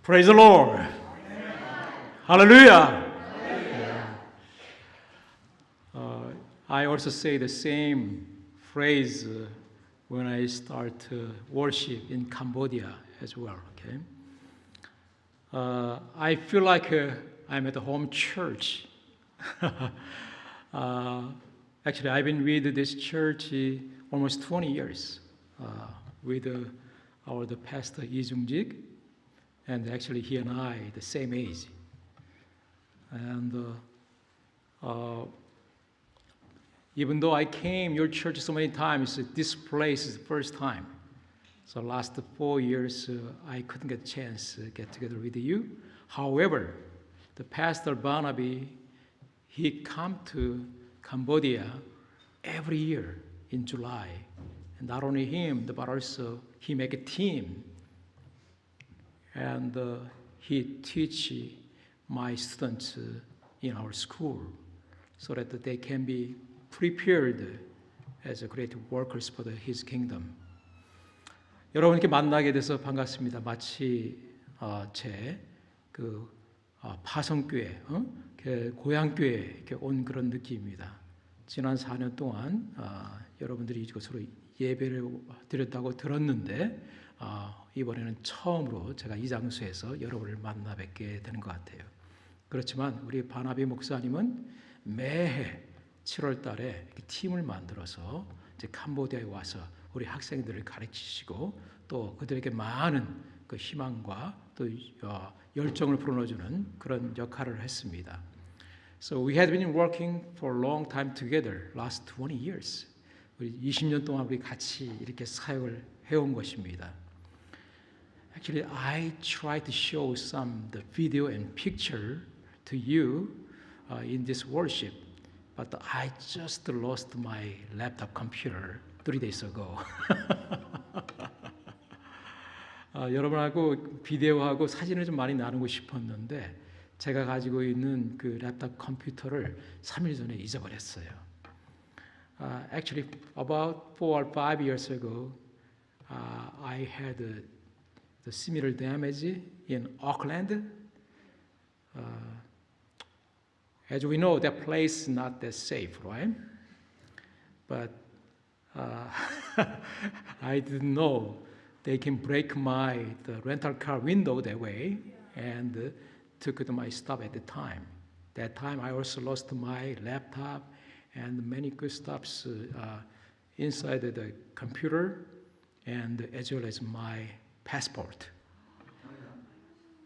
Praise the Lord. Hallelujah. I also say the same phrase when I start worship in Cambodia as well. Okay. I feel like I'm at the home church. Actually, I've been with this church almost 20 years with the pastor Lee Jung-jik, and actually he and I the same age. And even though I came your church so many times, this place is the first time. So last 4 years, I couldn't get a chance to get together with you. However, the pastor Barnaby, he come to Cambodia every year in July. And not only him, but also he make a team. And he teach my students in our school so that they can be prepared as a great workers for his kingdom. 여러분께 만나게 돼서 반갑습니다. 마치 제 파성교회, 고향교회 이렇게 온 그런 느낌입니다. 지난 4년 동안 여러분들이 이곳으로 예배를 드렸다고 들었는데 이번에는 처음으로 제가 이 장소에서 여러분을 만나 뵙게 되는 것 같아요. 그렇지만 우리 바나비 목사님은 매해 7월 달에 팀을 만들어서 이제 캄보디아에 와서 우리 학생들을 가르치시고 또 그들에게 많은 그 희망과 또 열정을 불어넣어주는 그런 역할을 했습니다. So we had been working for a long time together, last 20 years. 우리 20년 동안 우리 같이 이렇게 사역을 해온 것입니다. Actually, I tried to show some the video and picture to you in this worship, but I just lost my laptop computer 3 days ago. 여러분하고 비디오하고 사진을 좀 많이 나누고 싶었는데 제가 가지고 있는 그 랩탑 컴퓨터를 3일 전에 잊어버렸어요. Actually, about 4 or 5 years ago, I had the similar damage in Auckland. As we know, that place is not that safe, right? But I didn't know they can break the rental car window that way and took my stuff at the time. That time I also lost my laptop and many good stuffs inside the computer and as well as my passport.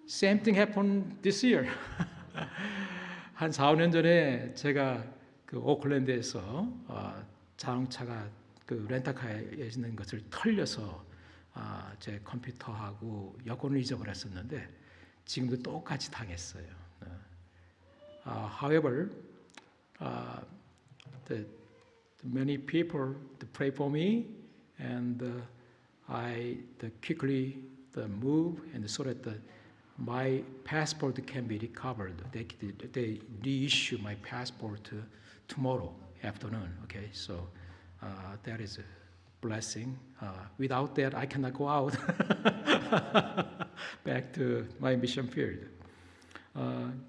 Same thing happened this year. 한 4, 5년 전에 제가 그 오클랜드에서 자동차가 그 렌터카에 있는 것을 털려서 제 컴퓨터하고 여권을 잊어버렸었는데 지금도 똑같이 당했어요. However, the many people pray for me, and I quickly move and so that my passport can be recovered. They reissue my passport tomorrow afternoon. Okay, so that is a blessing. Without that, I cannot go out back to my mission field.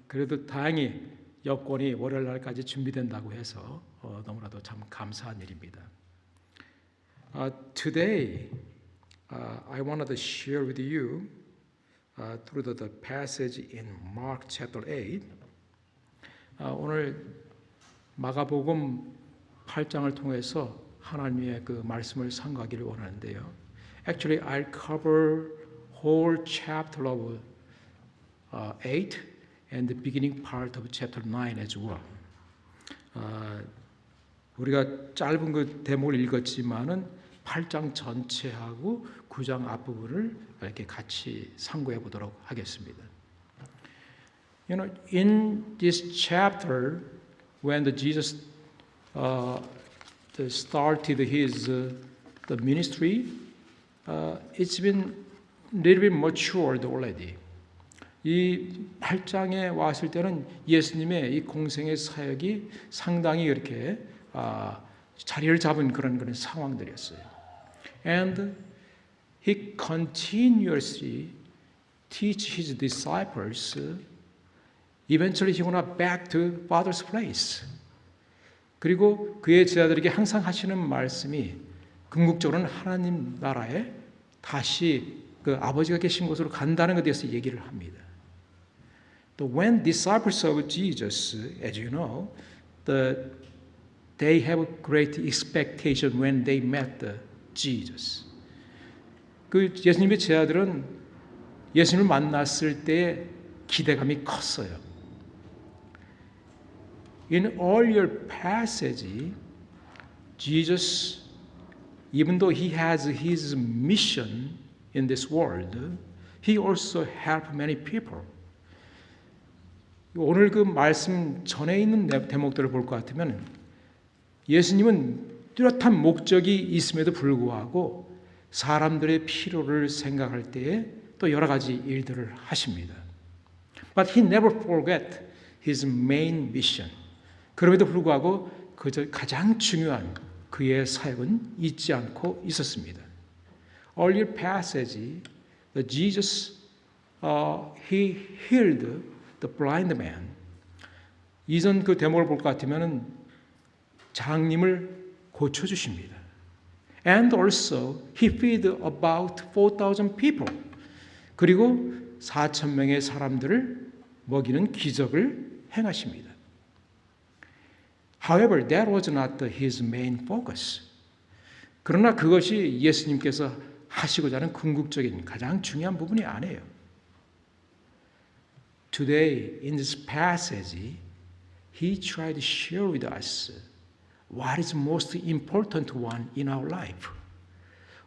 그래도 다행히 여권이 월요일 날까지 준비된다고 해서 너무나도 참 감사한 일입니다. Today, I wanted to share with you through the passage in Mark chapter 8. 오늘 마가복음 8장을 통해서 하나님의 그 말씀을 상고하기를 원하는데요. Actually, I'll cover whole chapter of 8 and the beginning part of chapter 9 as well. 우리가 짧은 그 대목을 읽었지만은 8장 전체하고 9장 앞부분을 이렇게 같이 상고해 보도록 하겠습니다. You know, in this chapter, when Jesus started his the ministry, it's been a little bit matured already. 이 8장에 왔을 때는 예수님의 이 공생의 사역이 상당히 이렇게 자리를 잡은 그런 상황들이었어요. And he continuously teach his disciples, eventually he gonna back to Father's place. 그리고 그의 제자들에게 항상 하시는 말씀이 궁극적으로는 하나님 나라에 다시 그 아버지가 계신 곳으로 간다는 것에 대해서 얘기를 합니다. When disciples of Jesus, as you know, they have great expectation when they met Jesus. 그 예수님의 제자들은 예수님을 만났을 때 기대감이 컸어요. In earlier passage, Jesus, even though he has his mission in this world, he also helped many people. 오늘 그 말씀 전에 있는 대목들을 볼 것 같으면 예수님은 뚜렷한 목적이 있음에도 불구하고 사람들의 필요를 생각할 때에 또 여러 가지 일들을 하십니다. But he never forgot his main mission. 그럼에도 불구하고 그저 가장 중요한 그의 사역은 잊지 않고 있었습니다. Earlier passage, Jesus he healed the blind man. 이전 그 대목을 볼 것 같으면은 장님을 고쳐 주십니다. And also he fed about 4,000 people. 그리고 4,000명의 사람들을 먹이는 기적을 행하십니다. However, that was not his main focus. 그러나 그것이 예수님께서 하시고자 하는 궁극적인 가장 중요한 부분이 아니에요. Today, in this passage, he tried to share with us what is most important one in our life.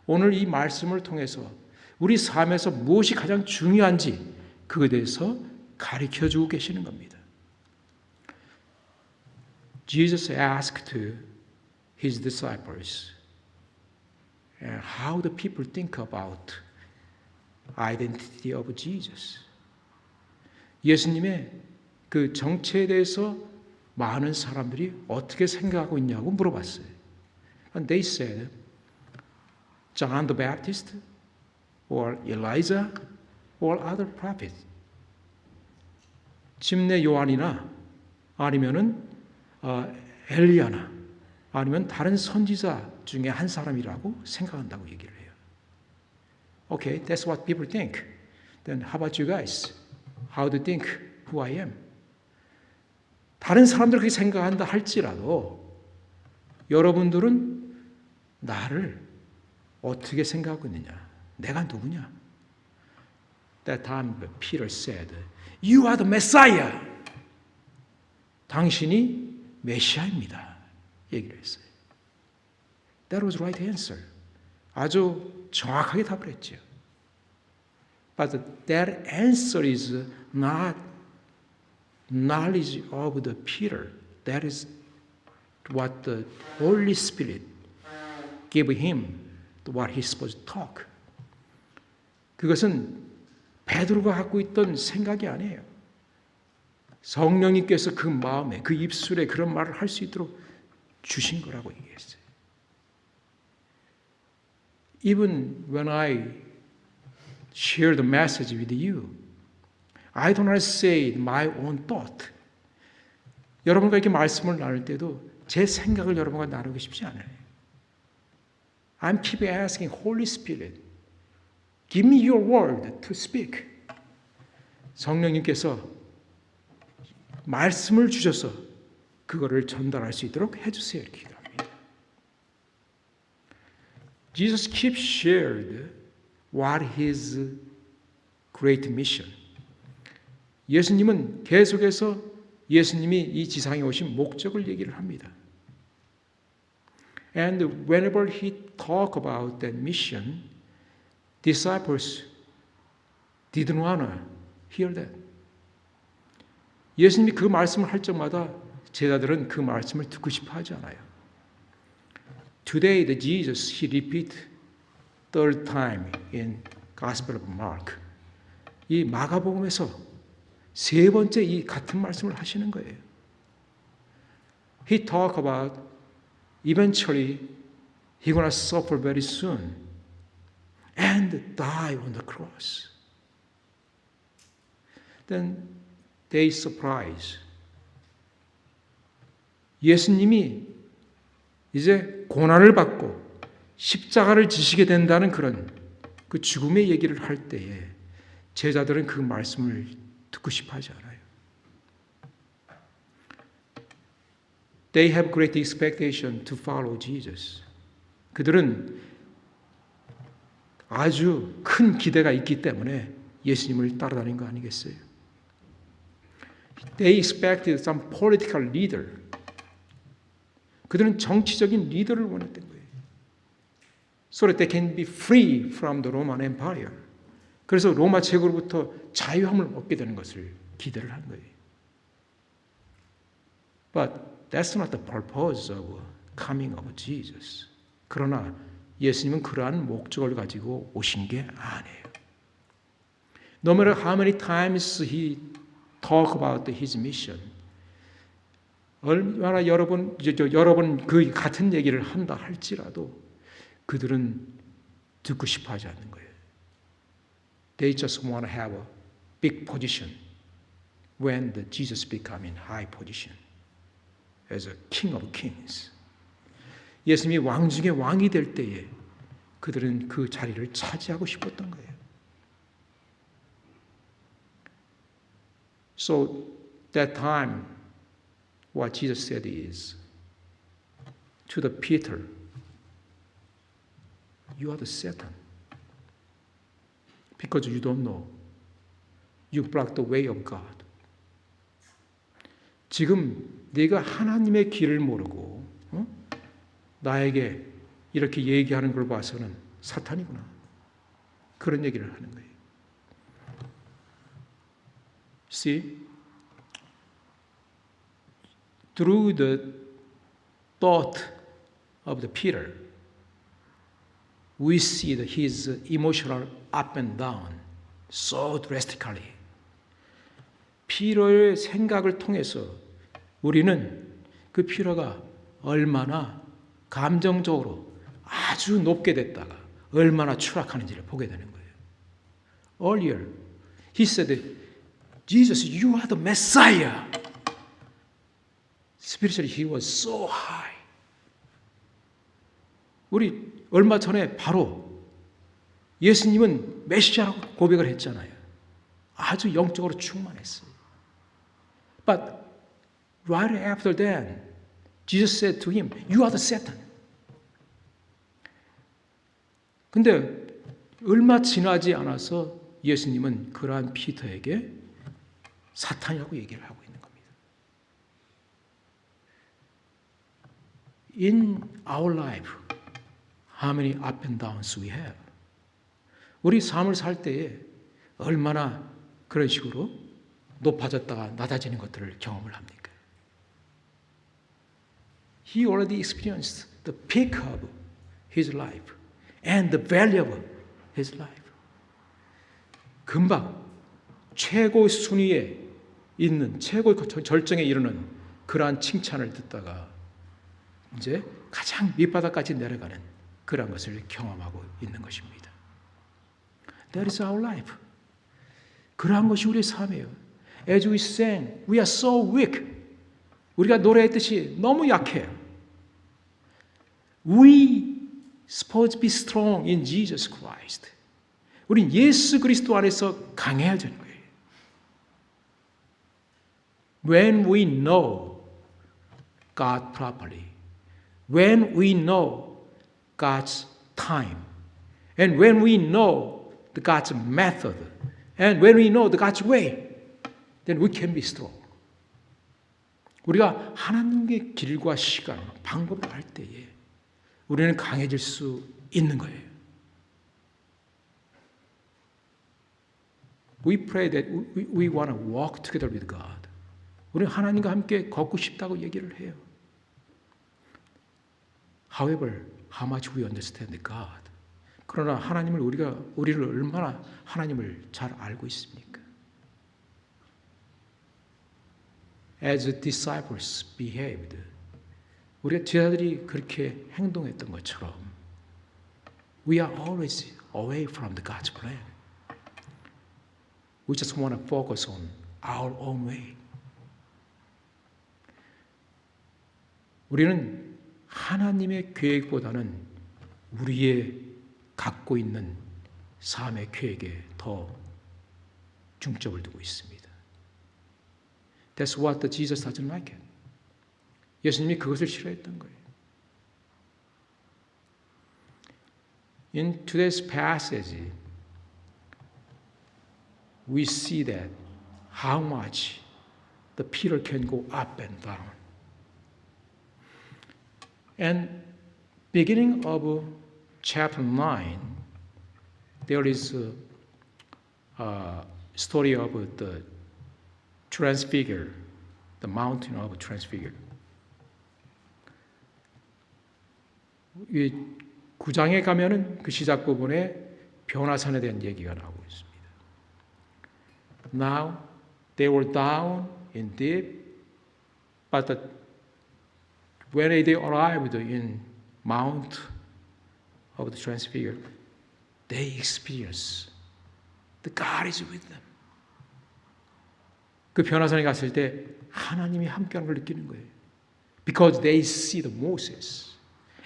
오늘 이 말씀을 통해서 우리 삶에서 무엇이 가장 중요한지 그것에 대해서 가르쳐주고 계시는 겁니다. Jesus asked his disciples how the people think about identity of Jesus. 예수님의 그 정체에 대해서 많은 사람들이 어떻게 생각하고 있냐고 물어봤어요. And they said, John the Baptist, or Elijah, or other prophets. 침례 요한이나 아니면은 엘리야나 아니면 다른 선지자 중에 한 사람이라고 생각한다고 얘기를 해요. Okay, that's what people think. Then how about you guys? How do you think who I am? 다른 사람들 그렇게 생각한다 할지라도 여러분들은 나를 어떻게 생각하고 있느냐? 내가 누구냐? That time Peter said, "You are the Messiah." 당신이 메시아입니다. 얘기를 했어요. That was right answer. 아주 정확하게 답을 했죠. But that answer is not knowledge of the Peter. That is what the Holy Spirit gave him, what he's supposed to talk. 그것은 베드로가 갖고 있던 생각이 아니에요. 성령님께서 그 마음에, 그 입술에 그런 말을 할 수 있도록 주신 거라고 얘기했어요. Even when I share the message with you, I do not say my own thought. 여러분과 이렇게 말씀을 나눌 때도 제 생각을 여러분과 나누고 싶지 않아요. I'm keep asking Holy Spirit, give me your word to speak. 성령님께서 말씀을 주셔서 그거를 전달할 수 있도록 해주세요. 이렇게 기도합니다. Jesus keeps shared what his great mission. 예수님은 계속해서 예수님이 이 지상에 오신 목적을 얘기를 합니다. And whenever he talk about that mission, disciples didn't want to hear that. 예수님이 그 말씀을 할 적마다 제자들은 그 말씀을 듣고 싶어 하지 않아요. Today, the Jesus, he repeat third time in Gospel of Mark. 이 마가복음에서 세 번째 이 같은 말씀을 하시는 거예요. He talk about eventually he gonna suffer very soon and die on the cross. then they surprise. 예수님이 이제 고난을 받고 십자가를 지시게 된다는 그런 그 죽음의 얘기를 할 때에 제자들은 그 말씀을 듣고 싶어 하지 않아요. They have great expectation to follow Jesus. 그들은 아주 큰 기대가 있기 때문에 예수님을 따라다닌 거 아니겠어요? They expected some political leader. 그들은 정치적인 리더를 원했던 거예요. So that they can be free from the Roman Empire. 그래서 로마 제국으로부터 자유함을 얻게 되는 것을 기대를 한 거예요. But that's not the purpose of coming of Jesus. 그러나 예수님은 그러한 목적을 가지고 오신 게 아니에요. No matter how many times he talk about his mission, 얼마나 여러 번 그 같은 얘기를 한다 할지라도 그들은 듣고 싶어 하지 않는 거예요. They just want to have a big position when the Jesus become in high position as a king of kings. 예수님이 왕 중에 왕이 될 때에 그들은 그 자리를 차지하고 싶었던 거예요. So that time what Jesus said is to the Peter, you are the Satan. Because you don't know. You block the way of God. 지금 네가 하나님의 길을 모르고 나에게 이렇게 얘기하는 걸 봐서는 사탄이구나. 그런 얘기를 하는 거예요. See, through the thought of the Peter, we see that his emotional up and down so drastically. 피러의 생각을 통해서 우리는 그 피러가 얼마나 감정적으로 아주 높게 됐다가 얼마나 추락하는지를 보게 되는 거예요. Earlier, he said, Jesus, you are the Messiah. Spiritually, he was so high. 우리 얼마 전에 바로 예수님은 메시아라고 고백을 했잖아요. 아주 영적으로 충만했어요. But right after that, Jesus said to him, you are the Satan. 근데 얼마 지나지 않아서 예수님은 그러한 피터에게 사탄이라고 얘기를 하고 있는 겁니다. In our life, how many up and downs we have? 우리 삶을 살 때에 얼마나 그런 식으로 높아졌다가 낮아지는 것들을 경험을 합니까? He already experienced the peak of his life and the value of his life. 금방 최고 순위에 있는 최고 절정에 이르는 그러한 칭찬을 듣다가 이제 가장 밑바닥까지 내려가는 그런 것을 경험하고 있는 것입니다. That is our life. 그러한 것이 우리의 삶이에요. As we sang, we are so weak. 우리가 노래했듯이 너무 약해요. We supposed to be strong in Jesus Christ. 우린 예수 그리스도 안에서 강해야 되는 거예요. When we know God properly, when we know God's time, and when we know God's method, and when we know God's way, then we can be strong. 우리가 하나님의 길과 시간, 방법을 알 때에 우리는 강해질 수 있는 거예요. We pray that we want to walk together with God. 우리는 하나님과 함께 걷고 싶다고 얘기를 해요. However, how much we understand God. 그러나 우리를 얼마나 하나님을 잘 알고 있습니까? As disciples behaved. 우리가 제자들이 그렇게 행동했던 것처럼 we are always away from the God's plan. We just want to focus on our own way. 우리는 하나님의 계획보다는 우리의 갖고 있는 삶의 계획에 더 중점을 두고 있습니다. That's what Jesus doesn't like it. 예수님이 그것을 싫어했던 거예요. In today's passage, we see that how much the Peter can go up and down. And beginning of chapter 9, there is a story of the Transfigure, the mountain of Transfigure. 이 9장에 가면은 그 시작 부분에 변화산에 대한 얘기가 나오고 있습니다. Now they were down in deep, but when they arrived in Mount of the Transfigure, they experienced the God is with them. 그 변화산에 갔을 때 하나님이 함께하는 걸 느끼는 거예요. Because they see the Moses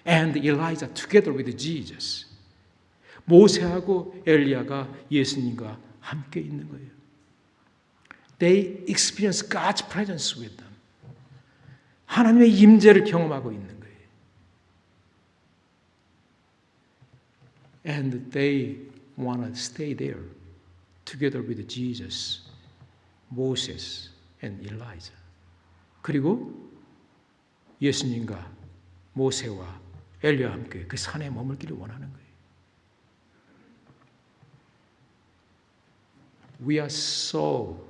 and Elijah together with Jesus. 모세하고 엘리야가 예수님과 함께 있는 거예요. They experience God's presence with them. 하나님의 임재를 경험하고 있는 거예요. And they want to stay there together with Jesus, Moses, and Elijah. 그리고 예수님과 모세와 엘리야와 함께 그 산에 머물기를 원하는 거예요. We are so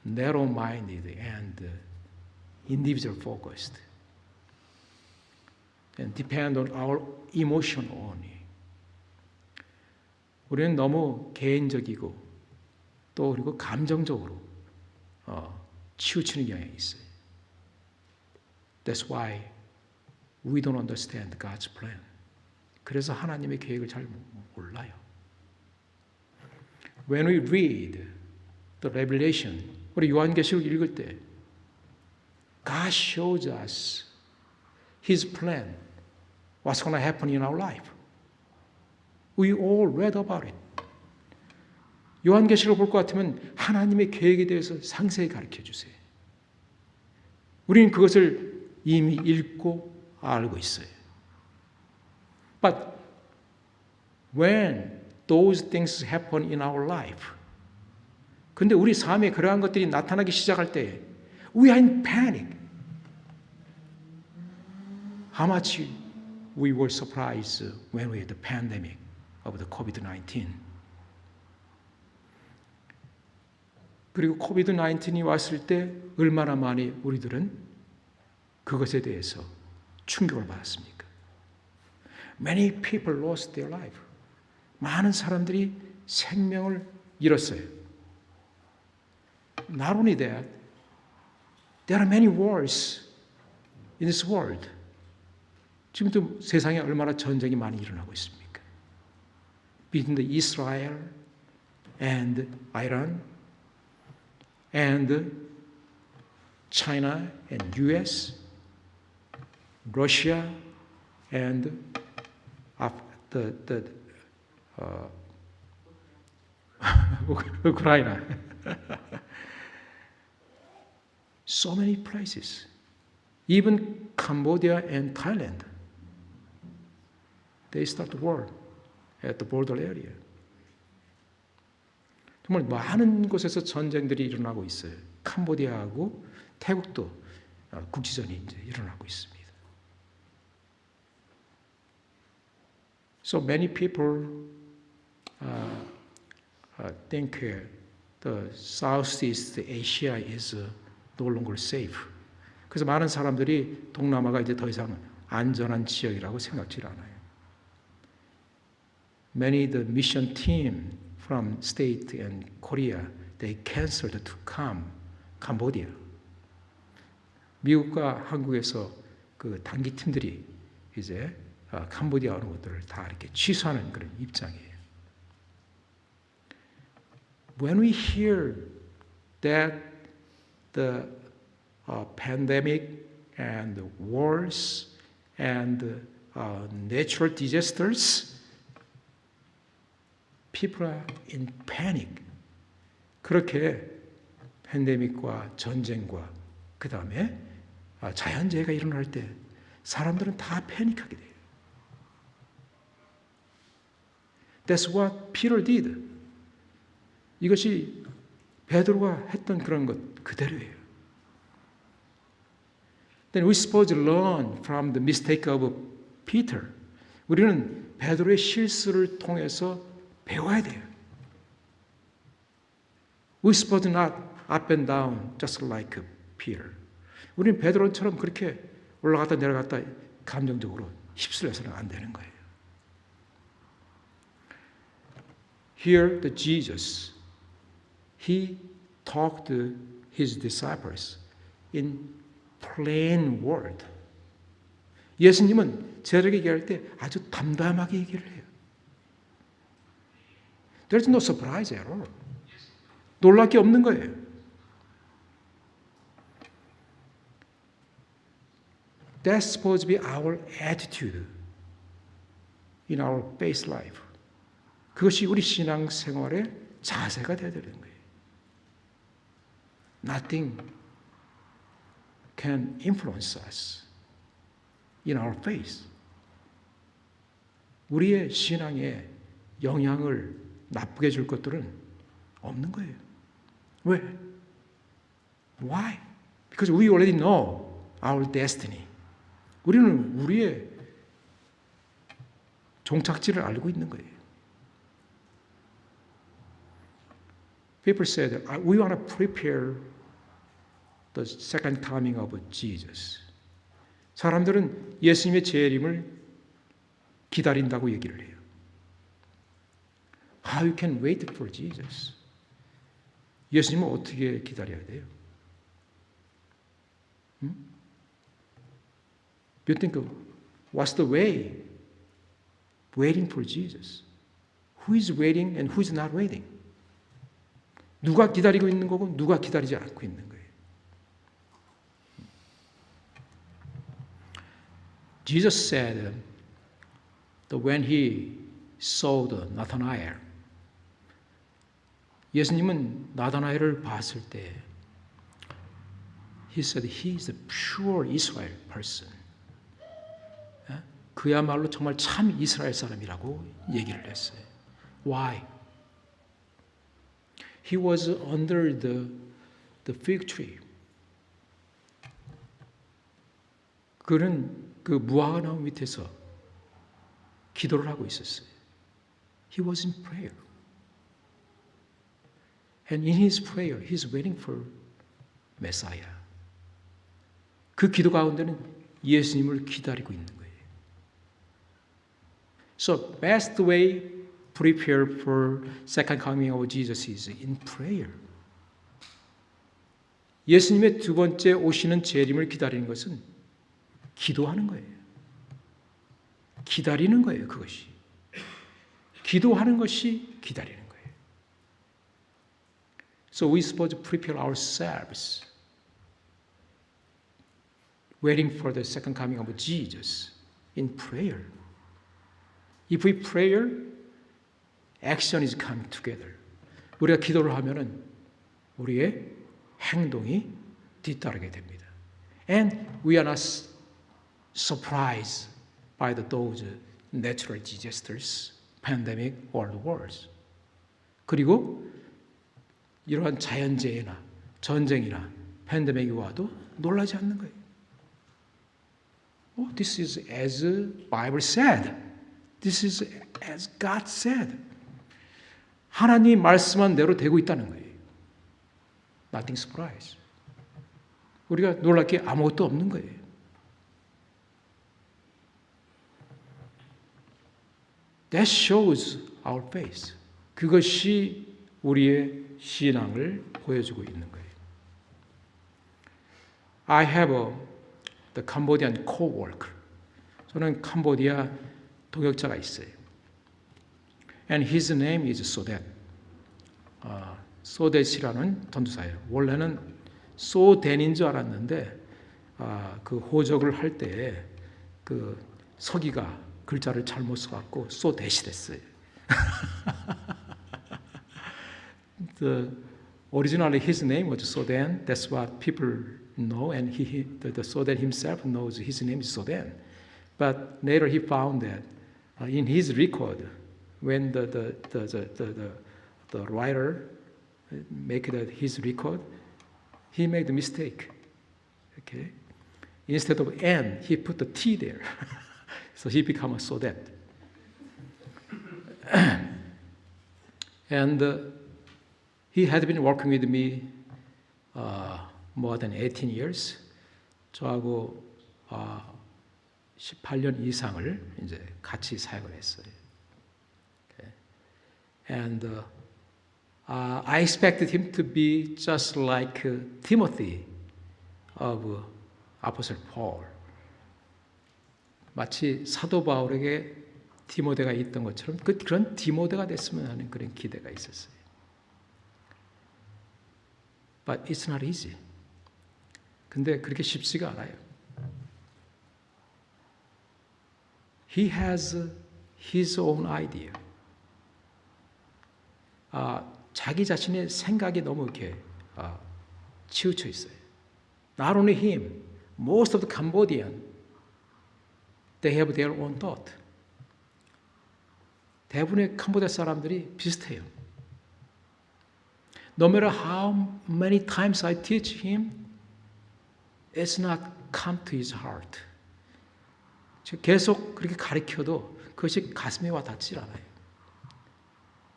narrow-minded and individual focused and depend on our emotion only. 우리는 너무 개인적이고 또 그리고 감정적으로 치우치는 경향이 있어요. That's why we don't understand God's plan. 그래서 하나님의 계획을 잘 몰라요. When we read the Revelation, 우리 요한계시록 읽을 때 God shows us His plan, what's going to happen in our life. We all read about it. 요한계시록을 볼 것 같으면 하나님의 계획에 대해서 상세히 가르쳐 주세요. 우리는 그것을 이미 읽고 알고 있어요. But when those things happen in our life, 근데 우리 삶에 그러한 것들이 나타나기 시작할 때 we are in panic. How much we were surprised when we had the pandemic of the COVID-19. 그리고 COVID-19이 왔을 때 얼마나 많이 우리들은 그것에 대해서 충격을 받았습니까? Many people lost their life. 많은 사람들이 생명을 잃었어요. Not only that, there are many wars in this world. 지금도 세상에 얼마나 전쟁이 많이 일어나고 있습니까? Between the Israel and Iran and China and US, Russia and Ukraine. So many places. Even Cambodia and Thailand. They start war at the border area. 정말 많은 곳에서 전쟁들이 일어나고 있어요. 캄보디아하고 태국도 국지전이 이제 일어나고 있습니다. So many people think the Southeast Asia is no longer safe. 그래서 많은 사람들이 동남아가 이제 더 이상 안전한 지역이라고 생각지 않아요. Many the mission team from state and Korea they canceled to come Cambodia. 미국과 한국에서 그 단기 팀들이 이제 캄보디아 오는 것들을 다 이렇게 취소하는 그런 입장이에요. When we hear that the pandemic and the wars and natural disasters, people are in panic. 그렇게 팬데믹과 전쟁과 그 다음에 자연재해가 일어날 때 사람들은 다 패닉하게 돼요. That's what Peter did. 이것이 베드로가 했던 그런 것 그대로예요. Then we supposed to learn from the mistake of Peter. 우리는 베드로의 실수를 통해서 배워야 돼요. We supposed to not up and down just like Peter. 우리는 베드로처럼 그렇게 올라갔다 내려갔다 감정적으로 휩쓸려서는 안 되는 거예요. Here the Jesus, he talked to his disciples in plain word. 예수님은 제자에게 얘기할 때 아주 담담하게 얘기를 해요. There's no surprise at all. 놀랄 게 없는 거예요. That's supposed to be our attitude in our base life. 그것이 우리 신앙 생활의 자세가 되어야 되는 거예요. Nothing can influence us in our faith. 우리의 신앙에 영향을 나쁘게 줄 것들은 없는 거예요. 왜? Why? Because we already know our destiny. 우리는 우리의 종착지를 알고 있는 거예요. People said, we want to prepare the second coming of Jesus. 사람들은 예수님의 재림을 기다린다고 얘기를 해요. How you can wait for Jesus? 예수님은 어떻게 기다려야 돼요? You think of what's the way? Waiting for Jesus. Who is waiting and who is not waiting? 누가 기다리고 있는 거고 누가 기다리지 않고 있는 거예요. Jesus said that when he saw the Nathanael, 예수님은 나다나엘을 봤을 때 he said he is a pure Israel person. 그야말로 정말 참 이스라엘 사람이라고 얘기를 했어요. Why? He was under the fig tree. 그는 그 무화과나무 밑에서 기도를 하고 있었어요. He was in prayer. And in his prayer, he's waiting for Messiah. 그 기도 가운데는 예수님을 기다리고 있는 거예요. So, best way prepare for second coming of Jesus is in prayer. 예수님의 두 번째 오시는 재림을 기다리는 것은 기도하는 거예요. 기다리는 거예요, 그것이. 기도하는 것이 기다리는 거예요. So we supposed to prepare ourselves, waiting for the second coming of Jesus in prayer. If we pray, action is coming together. 우리가 기도를 하면은 우리의 행동이 뒤따르게 됩니다. And we are not surprised by those natural disasters, pandemic, world wars. 그리고 이러한 자연재해나 전쟁이나 팬데믹이 와도 놀라지 않는 거예요. Oh, this is as the Bible said. This is as God said. 하나님이 말씀한 대로 되고 있다는 거예요. Nothing surprise. 우리가 놀랄 게 아무것도 없는 거예요. That shows our faith. 그것이 우리의 신앙을 보여주고 있는 거예요. I have the Cambodian co-worker. 저는 캄보디아 동역자가 있어요. And his name is Sodet. so that이라는 전두사예요. 원래는 so then인 줄 알았는데 그 호적을 할 때 그 서기가 글자를 잘못 써갖고 so that이 됐어요. Originally his name was Soden. That's what people know, and the Soden himself knows his name is Soden. But later he found that in his record, when the writer make his record, he made a mistake. Okay, instead of N, he put the T there, so he became a Soden. And he had been working with me more than 18 years. 저하고 18년 이상을 이제 같이 사역을 했어요. Okay. And I expected him to be just like Timothy of Apostle Paul. 마치 사도 바울에게 디모데가 있던 것처럼 그런 디모데가 됐으면 하는 그런 기대가 있었어요. But it's not easy. 근데 그렇게 쉽지가 않아요. He has his own idea. 자기 자신의 생각이 너무 이렇게 치우쳐 있어요. Not only him, most of the Cambodian, they have their own thought. 대부분의 캄보디아 사람들이 비슷해요. No matter how many times I teach him, it's not come to his heart. 계속 그렇게 가르쳐도 그것이 가슴에 와 닿질 않아요.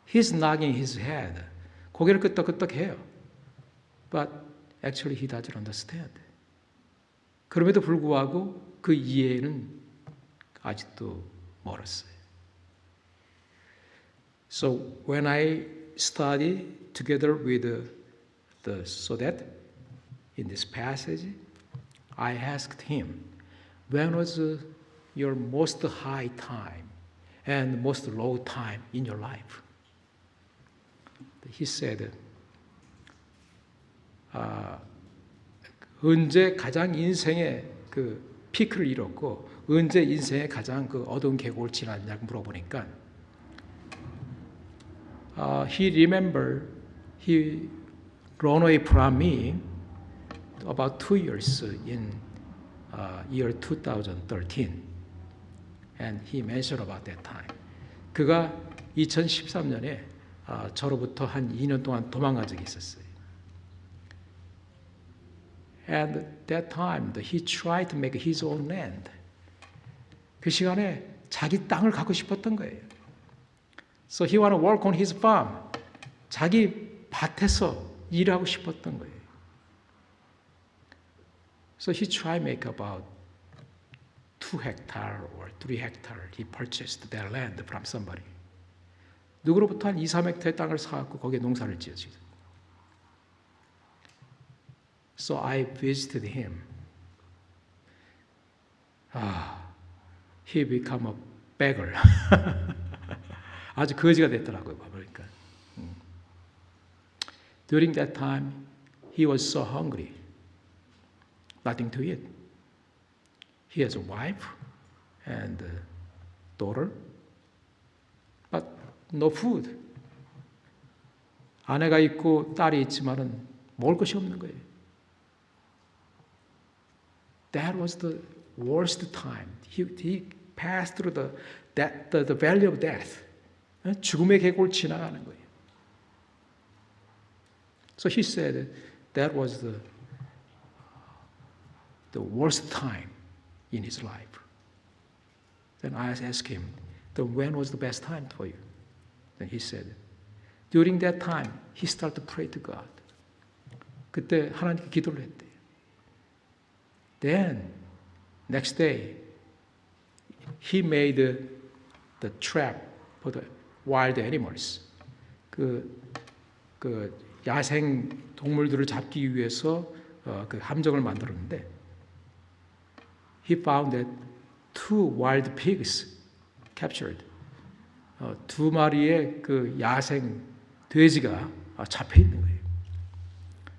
He's knocking his head. 고개를 끄덕끄덕 해요. But actually he doesn't understand. 그럼에도 불구하고 그 이해는 아직도 멀었어요. So when I study together with the Sodet in this passage, I asked him, when was your most high time and most low time in your life? He said, 언제 가장 인생의 그 피크를 이뤘고 언제 인생의 가장 그 어두운 계곡을 지났냐고 물어보니까 he remembered he ran away from me about 2 years in year 2013, and he mentioned about that time. 그가 2013년에 저로부터 한 2년 동안 도망간 적이 있었어요. And that time he tried to make his own land. 그 시간에 자기 땅을 갖고 싶었던 거예요. So he wanted to work on his farm. 자기 밭에서 일하고 싶었던 거예요. So he tried to make about 2 hectares or 3 hectares. He purchased that land from somebody. 누구로부터 한 2, 3헥타의 땅을 사갖고 거기에 농사를 지었어요. So I visited him. He became a beggar. 아주 거지가 됐더라고요. 보니까. During that time, he was so hungry. Nothing to eat. He has a wife and a daughter, but no food. 아내가 있고 딸이 있지만은 먹을 것이 없는 거예요. That was the worst time. He passed through the valley of death. 죽음의 계곡을 지나가는 거예요. So he said that was the worst time in his life. Then I asked him, then when was the best time for you? Then he said, during that time, he started to pray to God. 그때 하나님께 기도를 했대요. Then, next day, he made the trap for the wild animals. 그 야생 동물들을 잡기 위해서 그 함정을 만들었는데, he found that 2 wild pigs captured. 2 마리의 그 야생 돼지가 잡혀 있는 거예요.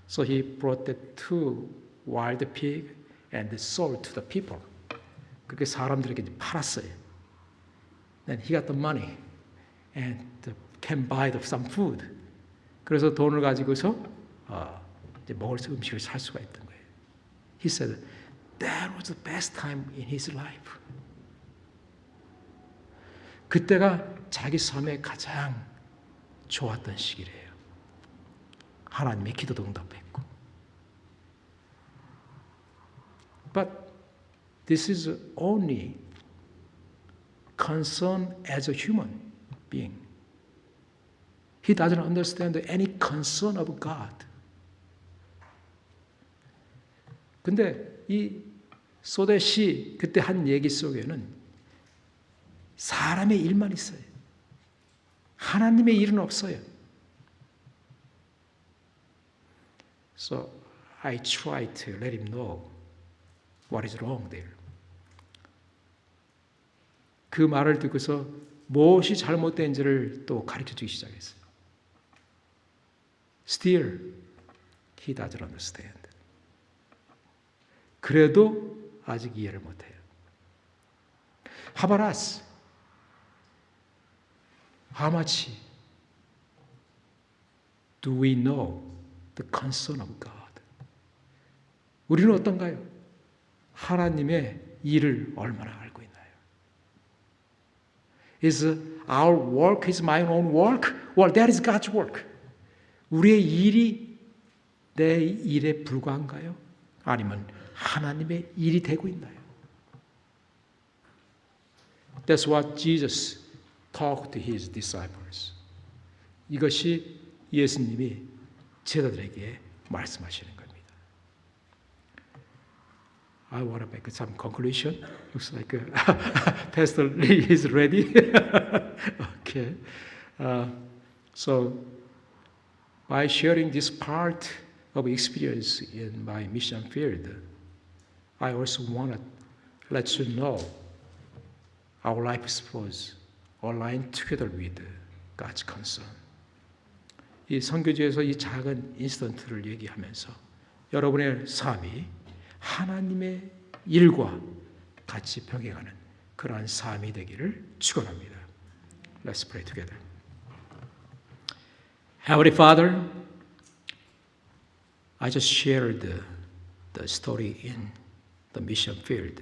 So he brought the two wild pig and sold to the people. 그렇게 사람들에게 팔았어요. Then he got the money and can buy some food. 그래서 돈을 가지고서 이제 먹을 수 음식을 살 수가 있던 거예요. He said that was the best time in his life. 그때가 자기 삶에 가장 좋았던 시기래요. 하나님의 기도도 응답했고. But this is only concern as a human being. He doesn't understand any concern of God. 근데 이 소댓이 그때 한 얘기 속에는 사람의 일만 있어요. 하나님의 일은 없어요. So I try to let him know what is wrong there. 그 말을 듣고서 무엇이 잘못된지를 또 가르쳐주기 시작했어요. Still, he doesn't understand. 그래도 아직 이해를 못해요. How about us? How much do we know the concern of God? 우리는 어떤가요? 하나님의 일을 얼마나 알고 있나요? Is our work is my own work? Well, that is God's work. 우리의 일이 내 일에 불과한가요? 아니면 하나님의 일이 되고 있나요? That's what Jesus talked to his disciples. 이것이 예수님이 제자들에게 말씀하시는 겁니다. I want to make some conclusion. Looks like Pastor Lee is ready. Okay. So by sharing this part of experience in my mission field, I also want to let you know our life was aligned together with God's concern. 이 선교지에서 이 작은 인시던트를 얘기하면서 여러분의 삶이 하나님의 일과 같이 병행하는 그러한 삶이 되기를 축원합니다. Let's pray together. Heavenly Father, I just shared the story in the mission field,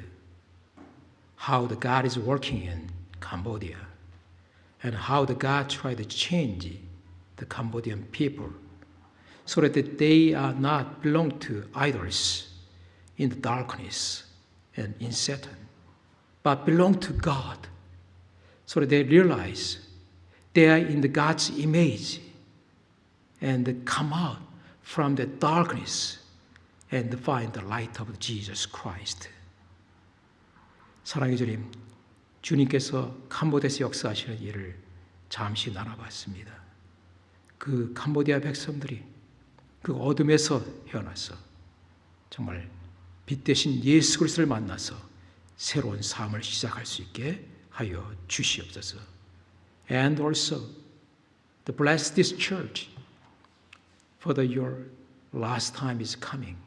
how the God is working in Cambodia, and how the God tried to change the Cambodian people so that they are not belong to idols in the darkness and in Satan, but belong to God, so that they realize they are in the God's image and come out from the darkness and find the light of Jesus Christ. 사랑의 주님, 주님께서 캄보디아에서 역사하시는 일을 잠시 나눠봤습니다. 그 캄보디아 백성들이 그 어둠에서 헤어나서 정말 빛 대신 예수 그리스도를 만나서 새로운 삶을 시작할 수 있게 하여 주시옵소서. And also to bless this church for your last time is coming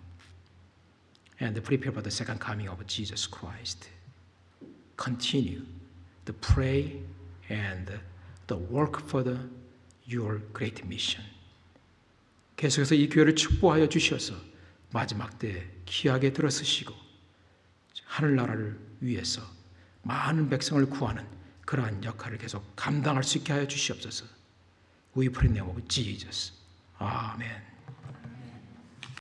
and prepare for the second coming of Jesus Christ. Continue to pray and the work for your great mission. 계속해서 이 교회를 축복하여 주셔서 마지막 때 귀하게 들어서시고 하늘나라를 위해서 많은 백성을 구하는 그러한 역할을 계속 감당할 수 있게 하여 주시옵소서. We pray in the name of Jesus. 아멘.